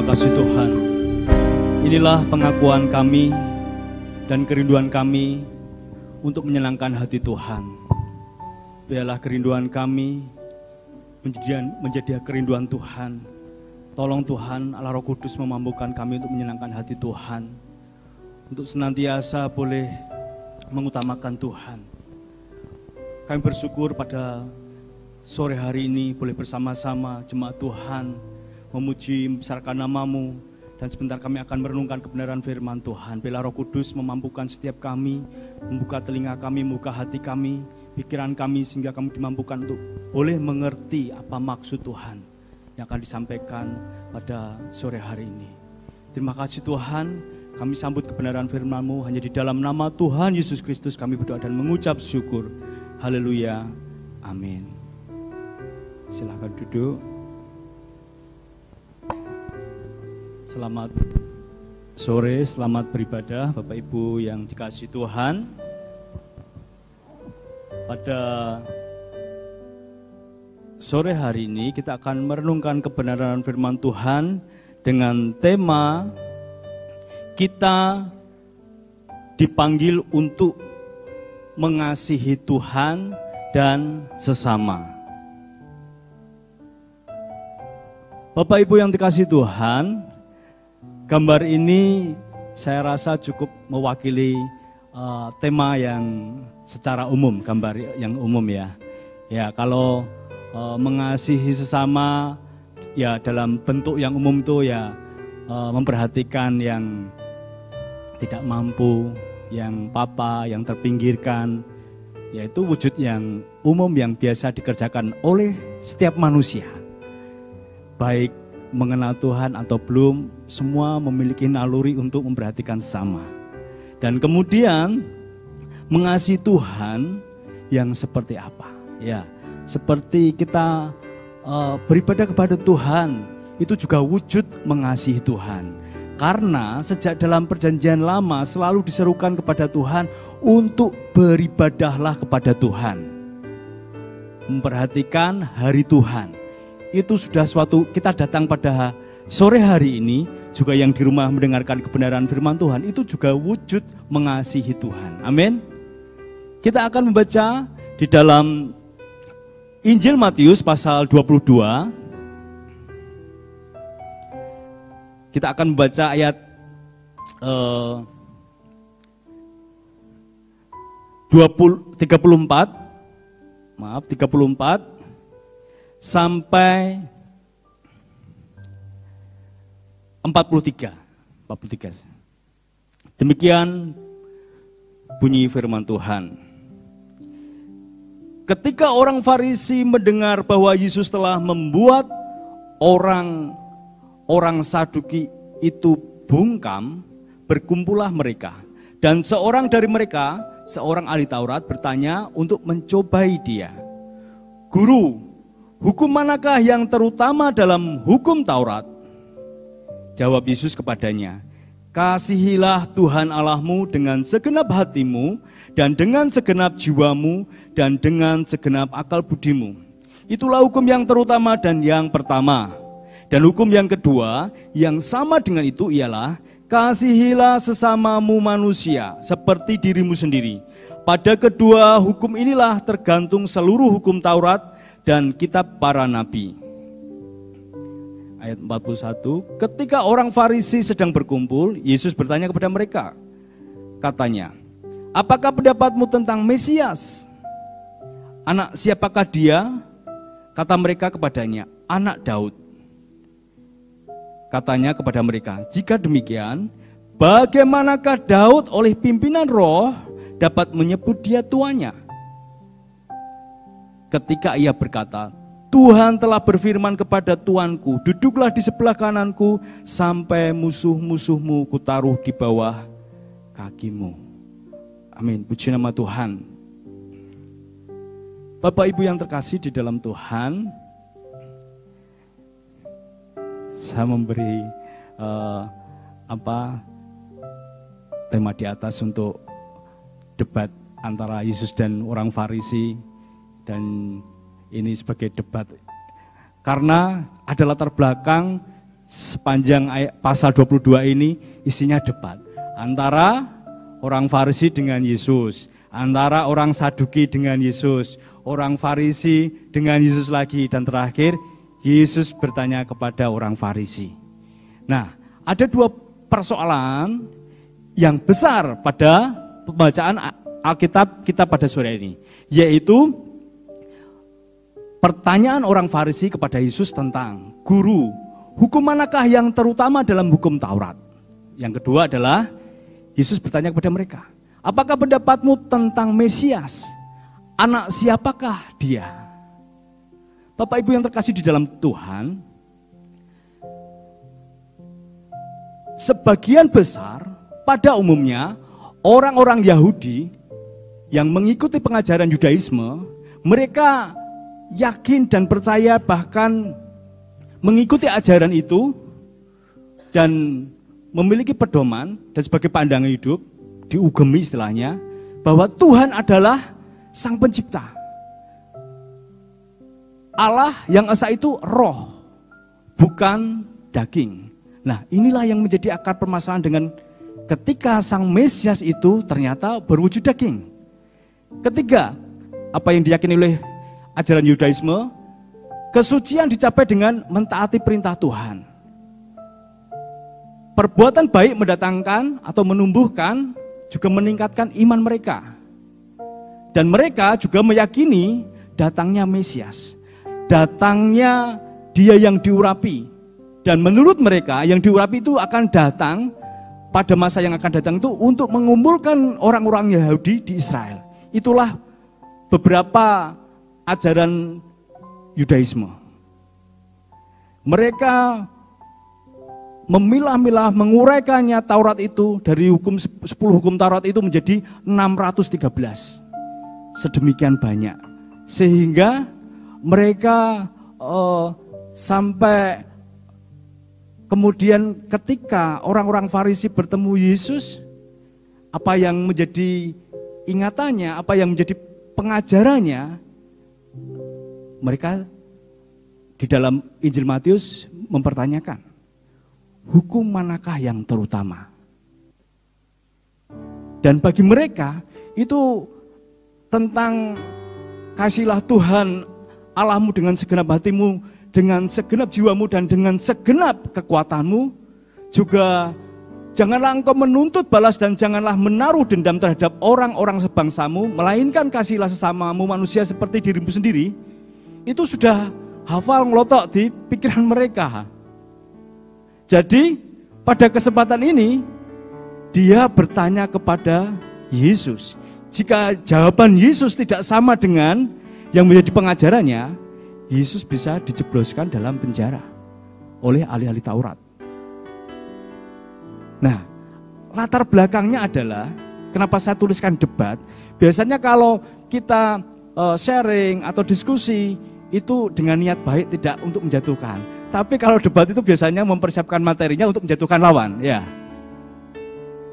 kasih Tuhan. Inilah pengakuan kami dan kerinduan kami untuk menyenangkan hati Tuhan. Biarlah kerinduan kami menjadi kerinduan Tuhan. Tolong Tuhan, Allah Roh Kudus memampukan kami untuk menyenangkan hati Tuhan. Untuk senantiasa boleh mengutamakan Tuhan. Kami bersyukur pada sore hari ini boleh bersama-sama jemaat Tuhan memuji, membesarkan nama-Mu, dan sebentar kami akan merenungkan kebenaran firman Tuhan. Biarlah Roh Kudus memampukan setiap kami, membuka telinga kami, membuka hati kami, pikiran kami, sehingga kami dimampukan untuk boleh mengerti apa maksud Tuhan yang akan disampaikan pada sore hari ini. Terima kasih Tuhan, kami sambut kebenaran firman-Mu hanya di dalam nama Tuhan Yesus Kristus kami berdoa dan mengucap syukur. Haleluya, amin. Silakan duduk. Selamat sore, selamat beribadah Bapak Ibu yang dikasihi Tuhan. Pada sore hari ini kita akan merenungkan kebenaran firman Tuhan dengan tema kita dipanggil untuk mengasihi Tuhan dan sesama. Bapak Ibu yang dikasihi Tuhan, gambar ini saya rasa cukup mewakili tema yang secara umum, gambar yang umum ya. Ya, kalau mengasihi sesama ya dalam bentuk yang umum itu ya memperhatikan yang tidak mampu, yang papa, yang terpinggirkan, yaitu wujud yang umum yang biasa dikerjakan oleh setiap manusia. Baik mengenal Tuhan atau belum, semua memiliki naluri untuk memperhatikan sesama. Dan kemudian mengasihi Tuhan yang seperti apa? Ya, seperti kita beribadah kepada Tuhan, itu juga wujud mengasihi Tuhan. Karena sejak dalam perjanjian lama selalu diserukan kepada Tuhan untuk beribadahlah kepada Tuhan. Memperhatikan hari Tuhan. Itu sudah suatu, kita datang pada sore hari ini, juga yang di rumah mendengarkan kebenaran firman Tuhan, itu juga wujud mengasihi Tuhan. Amin. Kita akan membaca di dalam Injil Matius pasal 22. Kita akan membaca ayat 34 sampai 43. Demikian bunyi firman Tuhan. Ketika orang Farisi mendengar bahwa Yesus telah membuat orang Saduki itu bungkam, berkumpullah mereka. Dan seorang dari mereka, seorang ahli Taurat, bertanya untuk mencobai dia. Guru, hukum manakah yang terutama dalam hukum Taurat? Jawab Yesus kepadanya, kasihilah Tuhan Allahmu dengan segenap hatimu, dan dengan segenap jiwamu, dan dengan segenap akal budimu. Itulah hukum yang terutama dan yang pertama. Dan hukum yang kedua yang sama dengan itu ialah kasihilah sesamamu manusia seperti dirimu sendiri. Pada kedua hukum inilah tergantung seluruh hukum Taurat dan kitab para nabi. Ayat 41, ketika orang Farisi sedang berkumpul, Yesus bertanya kepada mereka. Katanya, apakah pendapatmu tentang Mesias? Anak siapakah dia? Kata mereka kepadanya, anak Daud. Katanya kepada mereka, jika demikian, bagaimanakah Daud oleh pimpinan roh dapat menyebut dia tuannya? Ketika ia berkata, Tuhan telah berfirman kepada Tuanku, duduklah di sebelah kananku sampai musuh-musuhmu kutaruh di bawah kakimu. Amin, puji nama Tuhan. Bapak Ibu yang terkasih di dalam Tuhan, saya memberi tema di atas untuk debat antara Yesus dan orang Farisi, dan ini sebagai debat karena ada latar belakang sepanjang pasal 22 ini isinya debat antara orang Farisi dengan Yesus, antara orang Saduki dengan Yesus, orang Farisi dengan Yesus lagi, dan terakhir Yesus bertanya kepada orang Farisi. Nah, ada dua persoalan yang besar pada pembacaan Alkitab kita pada sore ini, yaitu pertanyaan orang Farisi kepada Yesus tentang, Guru, hukum manakah yang terutama dalam hukum Taurat? Yang kedua adalah Yesus bertanya kepada mereka, apakah pendapatmu tentang Mesias? Anak siapakah dia? Bapak Ibu yang terkasih di dalam Tuhan, sebagian besar pada umumnya orang-orang Yahudi yang mengikuti pengajaran Yudaisme, mereka yakin dan percaya, bahkan mengikuti ajaran itu dan memiliki pedoman dan sebagai pandangan hidup, diugemi istilahnya, bahwa Tuhan adalah Sang Pencipta. Allah yang esa itu roh, bukan daging. Nah, inilah yang menjadi akar permasalahan dengan ketika Sang Mesias itu ternyata berwujud daging. Ketiga, apa yang diyakini oleh ajaran Yudaisme, kesucian dicapai dengan mentaati perintah Tuhan. Perbuatan baik mendatangkan atau menumbuhkan, juga meningkatkan iman mereka. Dan mereka juga meyakini datangnya Mesias, datangnya Dia yang diurapi. Dan menurut mereka yang diurapi itu akan datang pada masa yang akan datang itu untuk mengumpulkan orang-orang Yahudi di Israel. Itulah beberapa ajaran Yudaisme. Mereka memilah-milah, menguraikannya Taurat itu dari 10 hukum Taurat itu menjadi 613. Sedemikian banyak. Sehingga mereka sampai kemudian ketika orang-orang Farisi bertemu Yesus, apa yang menjadi ingatannya, apa yang menjadi pengajarannya, mereka di dalam Injil Matius mempertanyakan, hukum manakah yang terutama? Dan bagi mereka itu tentang kasihlah Tuhan Allahmu dengan segenap hatimu, dengan segenap jiwamu, dan dengan segenap kekuatanmu. Juga janganlah engkau menuntut balas dan janganlah menaruh dendam terhadap orang-orang sebangsamu, melainkan kasihlah sesamamu manusia seperti dirimu sendiri. Itu sudah hafal ngelotok di pikiran mereka. Jadi pada kesempatan ini dia bertanya kepada Yesus. Jika jawaban Yesus tidak sama dengan yang menjadi pengajarannya, Yesus bisa dijebloskan dalam penjara oleh ahli-ahli Taurat. Nah, latar belakangnya adalah kenapa saya tuliskan debat. Biasanya kalau kita sharing atau diskusi itu dengan niat baik, tidak untuk menjatuhkan. Tapi kalau debat itu biasanya mempersiapkan materinya untuk menjatuhkan lawan, ya.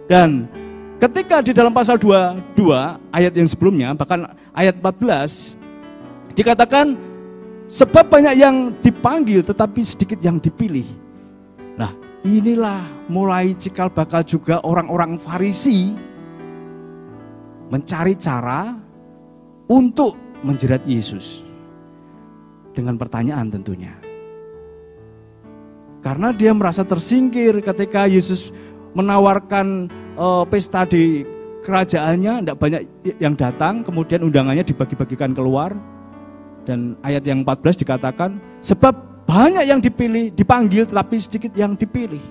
Dan ketika di dalam pasal 22 ayat yang sebelumnya, bahkan ayat 14, dikatakan sebab banyak yang dipanggil tetapi sedikit yang dipilih. Nah, inilah mulai cikal bakal juga orang-orang Farisi mencari cara untuk menjerat Yesus dengan pertanyaan tentunya. Karena dia merasa tersingkir ketika Yesus menawarkan pesta di kerajaannya, tidak banyak yang datang, kemudian undangannya dibagi-bagikan keluar. Dan ayat yang 14 dikatakan, sebab banyak yang dipanggil tetapi sedikit yang dipilih.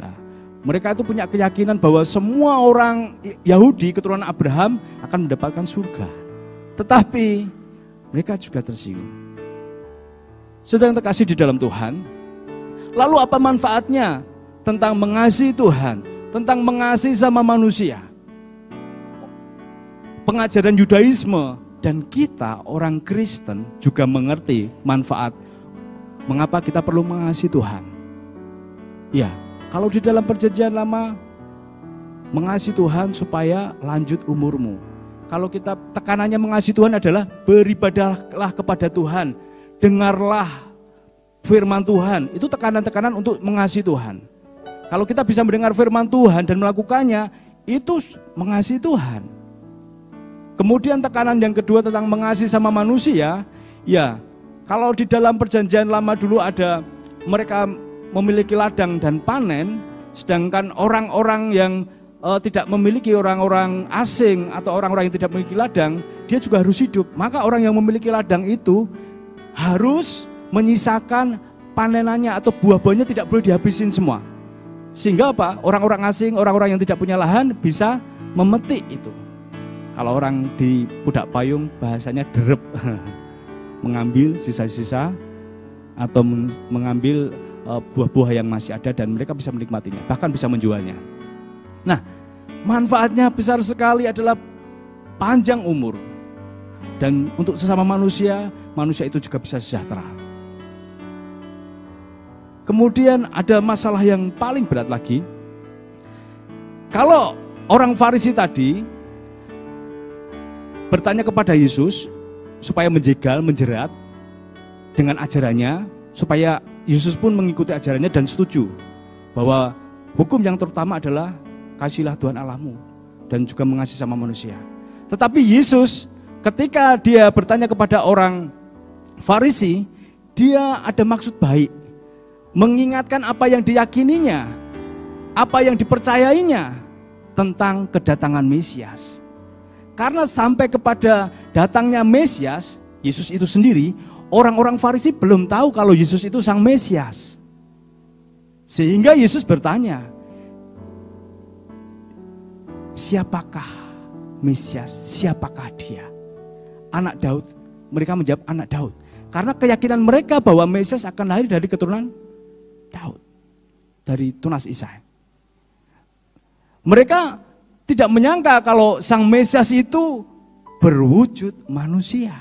Nah, mereka itu punya keyakinan bahwa semua orang Yahudi keturunan Abraham akan mendapatkan surga. Tetapi mereka juga tersinggung. Saudara yang terkasih di dalam Tuhan, lalu apa manfaatnya tentang mengasihi Tuhan, tentang mengasihi sama manusia? Pengajaran Yudaisme dan kita orang Kristen juga mengerti manfaat mengapa kita perlu mengasihi Tuhan. Ya, kalau di dalam perjanjian lama mengasihi Tuhan supaya lanjut umurmu. Kalau kita tekanannya mengasihi Tuhan adalah beribadahlah kepada Tuhan, dengarlah firman Tuhan, itu tekanan-tekanan untuk mengasihi Tuhan. Kalau kita bisa mendengar firman Tuhan dan melakukannya, itu mengasihi Tuhan. Kemudian tekanan yang kedua tentang mengasihi sama manusia, ya kalau di dalam perjanjian lama dulu ada mereka memiliki ladang dan panen, sedangkan orang-orang yang tidak memiliki, orang-orang asing atau orang-orang yang tidak memiliki ladang, dia juga harus hidup. Maka orang yang memiliki ladang itu harus menyisakan panenannya atau buah-buahnya tidak boleh dihabisin semua. Sehingga apa? Orang-orang asing, orang-orang yang tidak punya lahan bisa memetik itu. Kalau orang di Pudak Payung bahasanya derep, mengambil sisa-sisa atau mengambil buah-buah yang masih ada dan mereka bisa menikmatinya, bahkan bisa menjualnya. Nah, manfaatnya besar sekali adalah panjang umur. Dan untuk sesama manusia, manusia itu juga bisa sejahtera. Kemudian ada masalah yang paling berat lagi. Kalau orang Farisi tadi bertanya kepada Yesus supaya menjegal, menjerat dengan ajarannya, supaya Yesus pun mengikuti ajarannya dan setuju bahwa hukum yang terutama adalah kasihlah Tuhan Allahmu dan juga mengasihi sama manusia. Tetapi Yesus ketika dia bertanya kepada orang Farisi, dia ada maksud baik, mengingatkan apa yang diyakininya, apa yang dipercayainya tentang kedatangan Mesias. Karena sampai kepada datangnya Mesias, Yesus itu sendiri, orang-orang Farisi belum tahu kalau Yesus itu sang Mesias. Sehingga Yesus bertanya, siapakah Mesias? Siapakah dia? Anak Daud. Mereka menjawab anak Daud. Karena keyakinan mereka bahwa Mesias akan lahir dari keturunan Daud. Dari tunas Isai. Mereka tidak menyangka kalau sang Mesias itu berwujud manusia.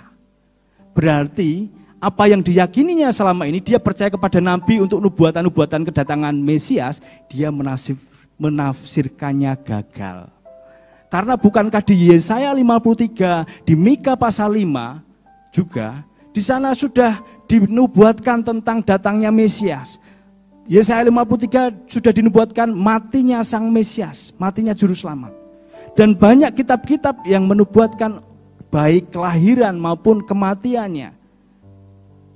Berarti apa yang diyakininya selama ini, dia percaya kepada Nabi untuk nubuatan-nubuatan kedatangan Mesias, dia menafsirkannya gagal. Karena bukankah di Yesaya 53, di Mika pasal 5 juga, di sana sudah dinubuatkan tentang datangnya Mesias. Yesaya 53 sudah dinubuatkan matinya sang Mesias, matinya juru selamat. Dan banyak kitab-kitab yang menubuatkan baik kelahiran maupun kematiannya.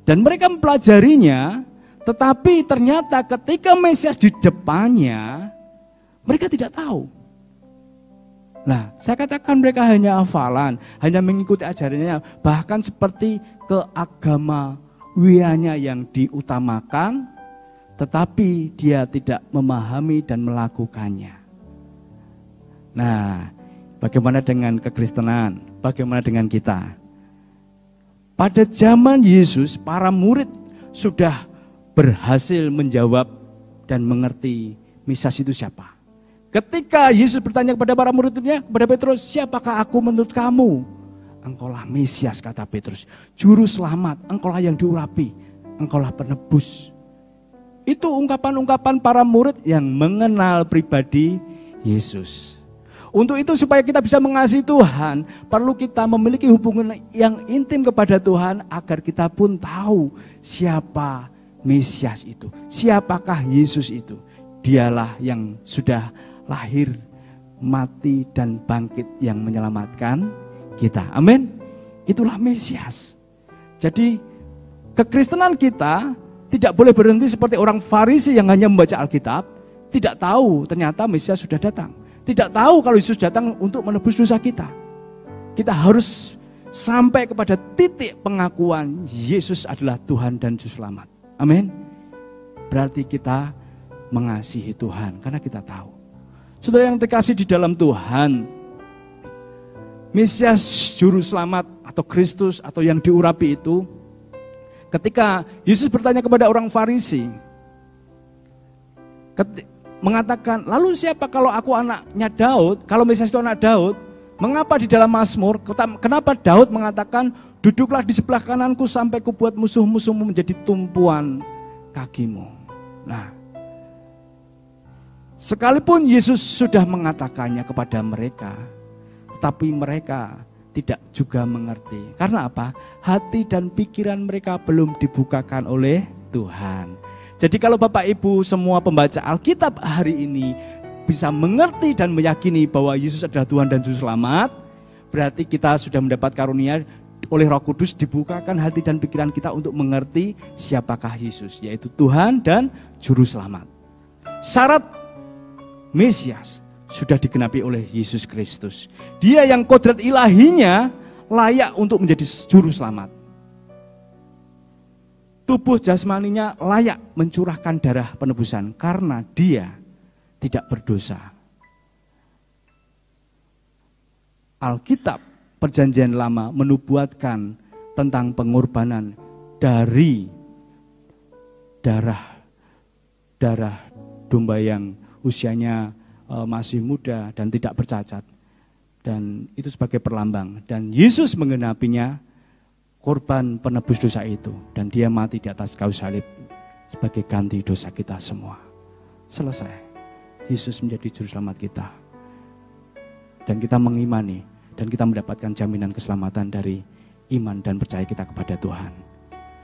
Dan mereka mempelajarinya, tetapi ternyata ketika Mesias di depannya, mereka tidak tahu. Nah, saya katakan mereka hanya hafalan, hanya mengikuti ajarannya, bahkan seperti keagamawiannya yang diutamakan, tetapi dia tidak memahami dan melakukannya. Nah, bagaimana dengan kekristenan? Bagaimana dengan kita? Pada zaman Yesus, para murid sudah berhasil menjawab dan mengerti Mesias itu siapa. Ketika Yesus bertanya kepada para muridnya, kepada Petrus, siapakah aku menurut kamu? Engkaulah Mesias, kata Petrus, juru selamat, engkaulah yang diurapi, engkaulah penebus. Itu ungkapan-ungkapan para murid yang mengenal pribadi Yesus. Untuk itu supaya kita bisa mengasihi Tuhan, perlu kita memiliki hubungan yang intim kepada Tuhan agar kita pun tahu siapa Mesias itu, siapakah Yesus itu. Dialah yang sudah lahir, mati, dan bangkit yang menyelamatkan kita. Amin. Itulah Mesias. Jadi kekristenan kita tidak boleh berhenti seperti orang Farisi yang hanya membaca Alkitab, tidak tahu ternyata Mesias sudah datang. Tidak tahu kalau Yesus datang untuk menebus dosa kita. Kita harus sampai kepada titik pengakuan Yesus adalah Tuhan dan Juru Selamat. Amin. Berarti kita mengasihi Tuhan karena kita tahu. Saudara yang terkasih di dalam Tuhan, Mesias Juru Selamat atau Kristus atau yang diurapi itu, ketika Yesus bertanya kepada orang Farisi, mengatakan, lalu siapa kalau aku anaknya Daud, kalau Mesias itu anak Daud, mengapa di dalam Mazmur, kenapa Daud mengatakan, duduklah di sebelah kananku sampai kubuat musuh-musuhmu menjadi tumpuan kakimu. Nah, sekalipun Yesus sudah mengatakannya kepada mereka, tetapi mereka tidak juga mengerti. Karena apa? Hati dan pikiran mereka belum dibukakan oleh Tuhan. Jadi kalau Bapak Ibu semua pembaca Alkitab hari ini bisa mengerti dan meyakini bahwa Yesus adalah Tuhan dan Juru Selamat, berarti kita sudah mendapat karunia oleh Roh Kudus, dibukakan hati dan pikiran kita untuk mengerti siapakah Yesus, yaitu Tuhan dan Juru Selamat. Syarat Mesias sudah digenapi oleh Yesus Kristus. Dia yang kodrat ilahinya layak untuk menjadi Juru Selamat. Tubuh jasmaninya layak mencurahkan darah penebusan karena dia tidak berdosa. Alkitab Perjanjian Lama menubuatkan tentang pengorbanan dari darah domba yang usianya masih muda dan tidak bercacat. Dan itu sebagai perlambang. Dan Yesus menggenapinya, korban penebus dosa itu, dan dia mati di atas kayu salib sebagai ganti dosa kita semua. Selesai. Yesus menjadi juru selamat kita. Dan kita mengimani dan kita mendapatkan jaminan keselamatan dari iman dan percaya kita kepada Tuhan.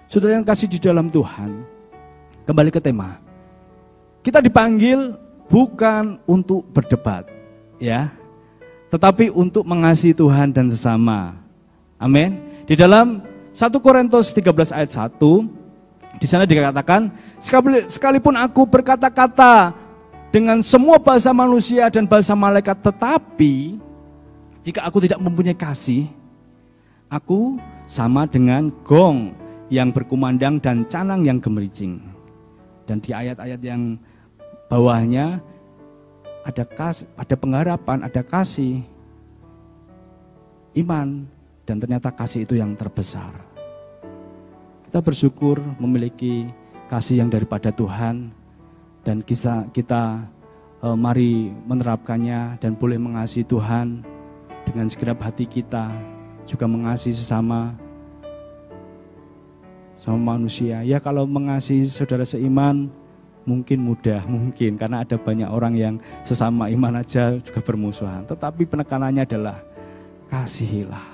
Saudara yang kasih di dalam Tuhan, kembali ke tema. Kita dipanggil bukan untuk berdebat, ya, tetapi untuk mengasihi Tuhan dan sesama. Amin. Di dalam 1 Korintus 13 ayat 1, di sana dikatakan, sekalipun aku berkata-kata dengan semua bahasa manusia dan bahasa malaikat, tetapi jika aku tidak mempunyai kasih, aku sama dengan gong yang berkumandang dan canang yang gemericing. Dan di ayat-ayat yang bawahnya ada pengharapan, ada kasih, iman, dan ternyata kasih itu yang terbesar. Kita bersyukur memiliki kasih yang daripada Tuhan, dan kita mari menerapkannya dan boleh mengasihi Tuhan dengan segenap hati kita, juga mengasihi sesama manusia. Ya, kalau mengasihi saudara seiman mungkin mudah, mungkin karena ada banyak orang yang sesama iman aja juga bermusuhan. Tetapi penekanannya adalah kasihilah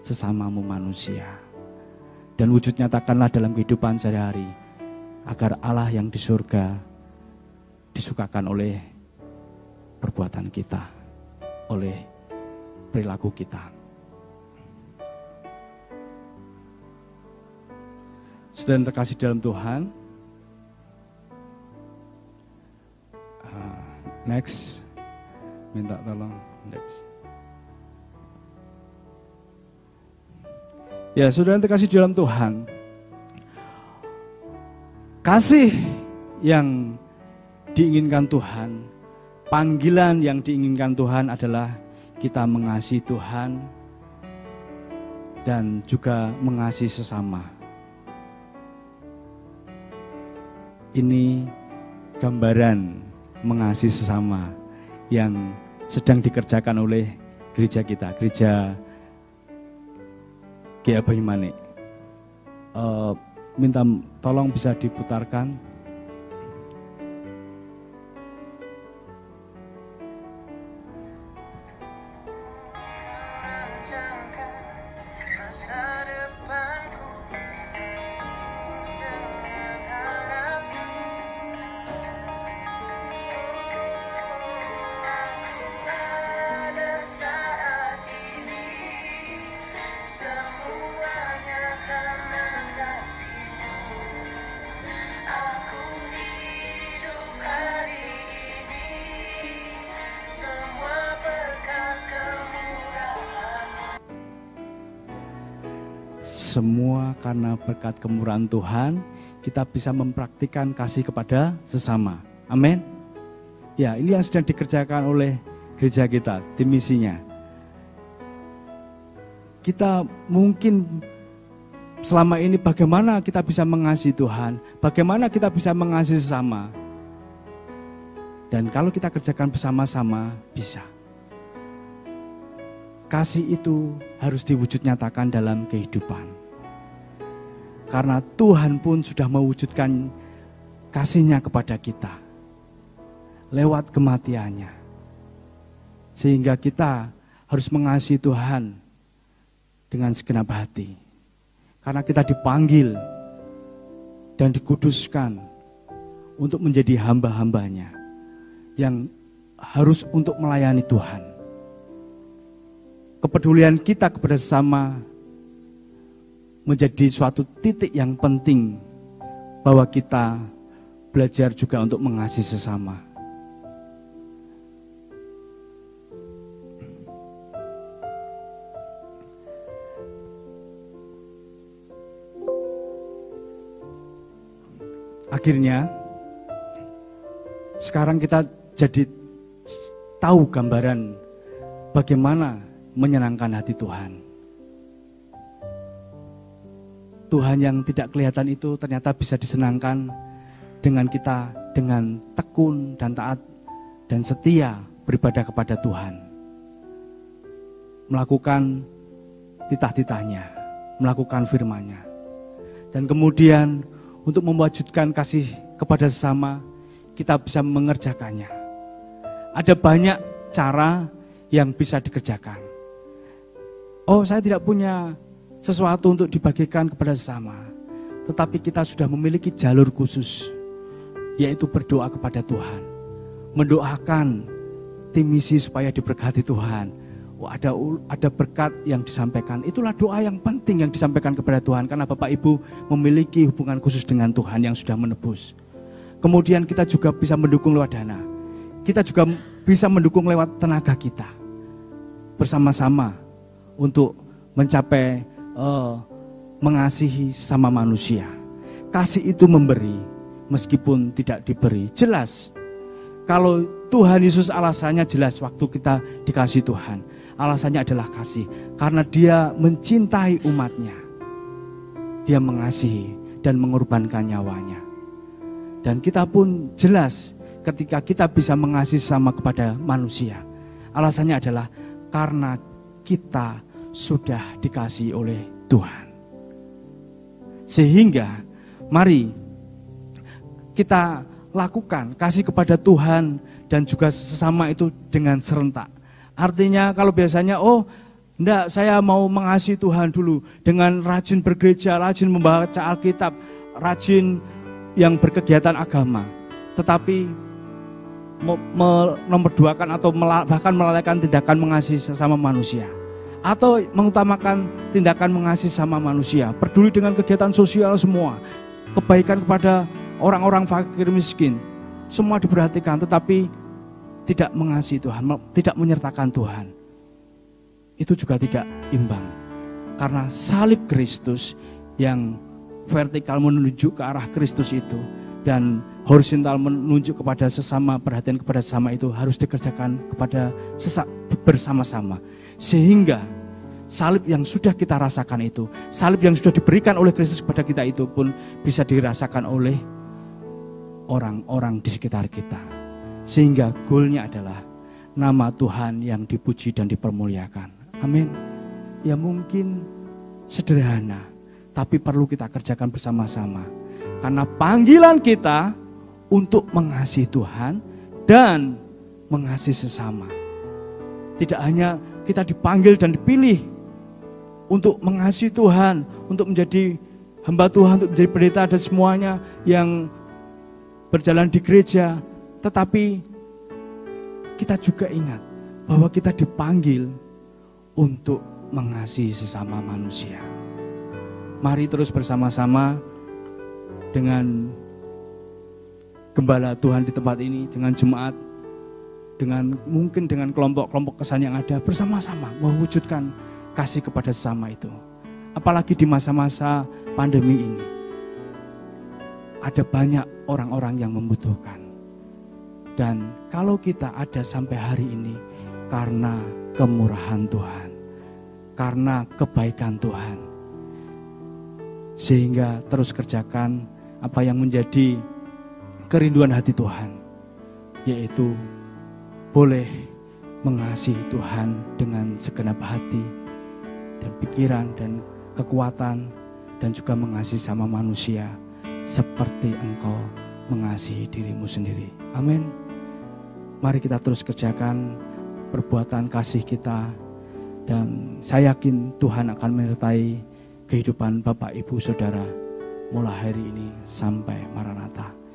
sesamamu manusia. Dan wujud nyatakanlah dalam kehidupan sehari-hari, agar Allah yang di surga disukakan oleh perbuatan kita, oleh perilaku kita. Saudara yang terkasih dalam Tuhan, next, minta tolong next. Ya, saudara yang terkasih dalam Tuhan, kasih yang diinginkan Tuhan, panggilan yang diinginkan Tuhan adalah kita mengasihi Tuhan dan juga mengasihi sesama. Ini gambaran mengasihi sesama yang sedang dikerjakan oleh gereja kita, gereja GA Banyumanik. Minta tolong bisa diputarkan. Semua karena berkat kemurahan Tuhan, kita bisa mempraktikkan kasih kepada sesama. Amin. Ya, ini yang sedang dikerjakan oleh gereja kita, tim misinya. Kita mungkin selama ini bagaimana kita bisa mengasihi Tuhan, bagaimana kita bisa mengasihi sesama. Dan kalau kita kerjakan bersama-sama, bisa. Kasih itu harus diwujud nyatakan dalam kehidupan. Karena Tuhan pun sudah mewujudkan kasih-Nya kepada kita lewat kematiannya. Sehingga kita harus mengasihi Tuhan dengan segenap hati. Karena kita dipanggil dan dikuduskan untuk menjadi hamba-hambanya yang harus untuk melayani Tuhan. Kepedulian kita kepada sesama menjadi suatu titik yang penting bahwa kita belajar juga untuk mengasihi sesama. Akhirnya, sekarang kita jadi tahu gambaran bagaimana menyenangkan hati Tuhan. Tuhan yang tidak kelihatan itu ternyata bisa disenangkan dengan kita dengan tekun dan taat dan setia beribadah kepada Tuhan. Melakukan titah-titahnya, melakukan firman-Nya. Dan kemudian untuk mewujudkan kasih kepada sesama, kita bisa mengerjakannya. Ada banyak cara yang bisa dikerjakan. Oh, saya tidak punya sesuatu untuk dibagikan kepada sesama. Tetapi kita sudah memiliki jalur khusus, yaitu berdoa kepada Tuhan. Mendoakan tim misi supaya diberkati Tuhan. Oh, ada berkat yang disampaikan. Itulah doa yang penting yang disampaikan kepada Tuhan. Karena Bapak Ibu memiliki hubungan khusus dengan Tuhan yang sudah menebus. Kemudian kita juga bisa mendukung lewat dana. Kita juga bisa mendukung lewat tenaga kita. Bersama-sama untuk mencapai mengasihi sama manusia. Kasih itu memberi meskipun tidak diberi. Jelas. Kalau Tuhan Yesus alasannya jelas waktu kita dikasih Tuhan. Alasannya adalah kasih. Karena Dia mencintai umatnya. Dia mengasihi dan mengorbankan nyawanya. Dan kita pun jelas ketika kita bisa mengasihi sama kepada manusia. Alasannya adalah karena kita sudah dikasihi oleh Tuhan. Sehingga mari kita lakukan kasih kepada Tuhan dan juga sesama itu dengan serentak. Artinya kalau biasanya enggak, saya mau mengasihi Tuhan dulu dengan rajin bergereja, rajin membaca Alkitab, rajin yang berkegiatan agama. Tetapi menomorduakan atau bahkan melalaikan tindakan mengasihi sesama manusia. Atau mengutamakan tindakan mengasihi sama manusia, peduli dengan kegiatan sosial semua, kebaikan kepada orang-orang fakir miskin, semua diperhatikan, tetapi tidak mengasihi Tuhan, tidak menyertakan Tuhan. Itu juga tidak imbang. Karena salib Kristus yang vertikal menunjuk ke arah Kristus itu, dan horizontal menunjuk kepada sesama, perhatian kepada sesama itu harus dikerjakan kepada bersama-sama. Sehingga salib yang sudah kita rasakan itu, salib yang sudah diberikan oleh Kristus kepada kita itu pun bisa dirasakan oleh orang-orang di sekitar kita. Sehingga goalnya adalah nama Tuhan yang dipuji dan dipermuliakan. Amin. Ya mungkin sederhana, tapi perlu kita kerjakan bersama-sama. Karena panggilan kita untuk mengasihi Tuhan dan mengasihi sesama. Tidak hanya kita dipanggil dan dipilih untuk mengasihi Tuhan, untuk menjadi hamba Tuhan, untuk menjadi pendeta dan semuanya yang berjalan di gereja. Tetapi kita juga ingat bahwa kita dipanggil untuk mengasihi sesama manusia. Mari terus bersama-sama dengan gembala Tuhan di tempat ini, dengan jemaat, mungkin dengan kelompok-kelompok kesan yang ada, bersama-sama mewujudkan kasih kepada sesama itu. Apalagi di masa-masa pandemi ini, ada banyak orang-orang yang membutuhkan. Dan kalau kita ada sampai hari ini, karena kemurahan Tuhan, karena kebaikan Tuhan. Sehingga terus kerjakan apa yang menjadi kerinduan hati Tuhan, yaitu boleh mengasihi Tuhan dengan segenap hati dan pikiran dan kekuatan, dan juga mengasihi sama manusia seperti engkau mengasihi dirimu sendiri. Amin. Mari kita terus kerjakan perbuatan kasih kita, dan saya yakin Tuhan akan menyertai kehidupan Bapak Ibu Saudara mulai hari ini sampai Maranatha.